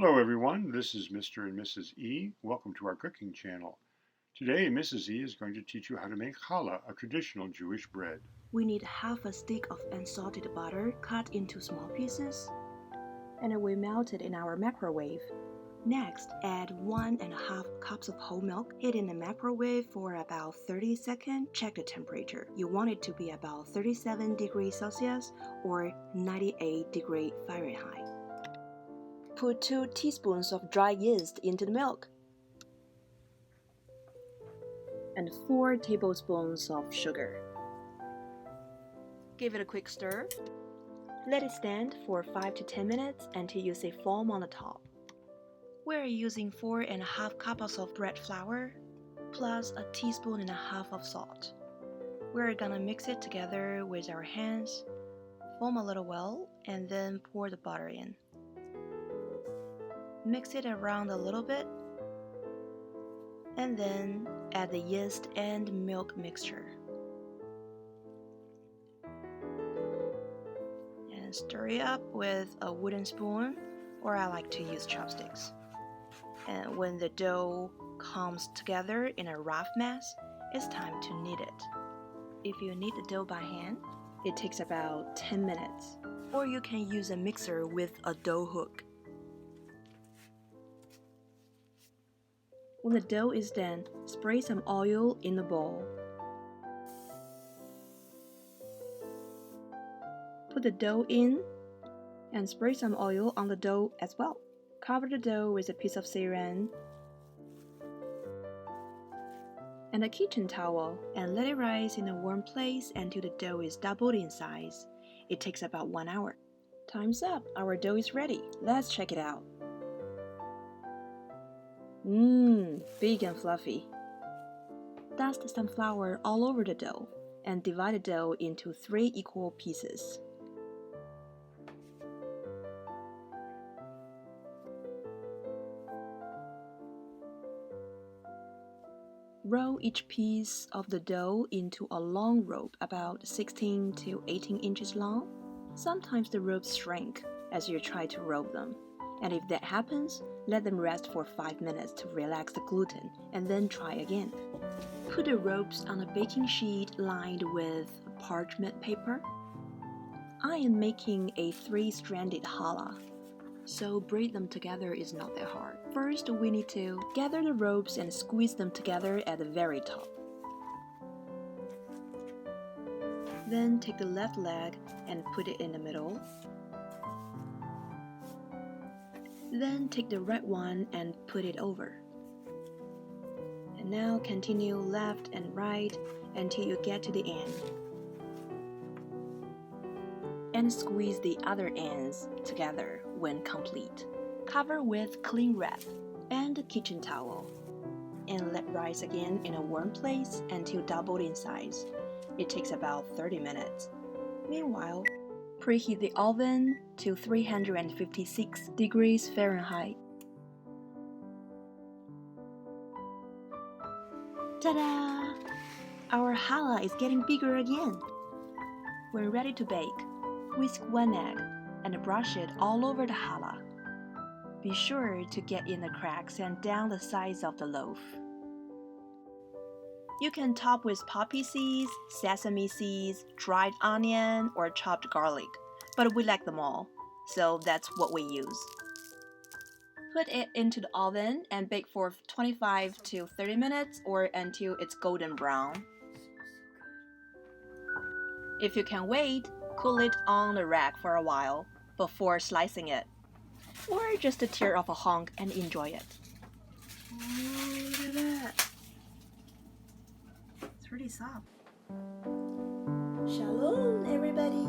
Hello everyone, this is Mr. and Mrs. E. Welcome to our cooking channel. Today Mrs. E is going to teach you how to make challah, a traditional Jewish bread. We need half a stick of unsalted butter cut into small pieces, and we melt it in our microwave. Next, add 1.5 cups of whole milk. Heat in the microwave for about 30 seconds. Check the temperature. You want it to be about 37 degrees Celsius or 98 degrees Fahrenheit. Put 2 teaspoons of dry yeast into the milk and 4 tablespoons of sugar. Give it a quick stir. Let it stand for 5 to 10 minutes until you see foam on the top. We're using 4.5 cups of bread flour plus a teaspoon and a half of salt. We're gonna mix it together with our hands, foam a little well, and then pour the butter in. Mix it around a little bit, and then add the yeast and milk mixture. And stir it up with a wooden spoon, or I like to use chopsticks. And when the dough comes together in a rough mass, it's time to knead it. If you knead the dough by hand, it takes about 10 minutes. Or you can use a mixer with a dough hook. When the dough is done, spray some oil in the bowl. Put the dough in and spray some oil on the dough as well. Cover the dough with a piece of saran and a kitchen towel and let it rise in a warm place until the dough is doubled in size. It takes about 1 hour. Time's up. Our dough is ready. Let's check it out. Big and fluffy. Dust some flour all over the dough and divide the dough into 3 equal pieces. Roll each piece of the dough into a long rope about 16 to 18 inches long. Sometimes the ropes shrink as you try to roll them, and if that happens, let them rest for 5 minutes to relax the gluten and then try again. Put the ropes on a baking sheet lined with parchment paper. I am making a 3-stranded challah, so braid them together is not that hard. First, we need to gather the ropes and squeeze them together at the very top. Then take the left leg and put it in the middle. Then take the right one and put it over. And now continue left and right until you get to the end. And squeeze the other ends together when complete. Cover with cling wrap and a kitchen towel and let rise again in a warm place until doubled in size. It takes about 30 minutes. Meanwhile, preheat the oven to 356 degrees Fahrenheit. Ta-da! Our challah is getting bigger again. When ready to bake, whisk 1 egg and brush it all over the challah. Be sure to get in the cracks and down the sides of the loaf. You can top with poppy seeds, sesame seeds, dried onion, or chopped garlic, but we like them all, so that's what we use. Put it into the oven and bake for 25 to 30 minutes or until it's golden brown. If you can wait, cool it on the rack for a while before slicing it, or just tear off a hunk and enjoy it. Oh, look at that! It's pretty soft. Shalom, everybody!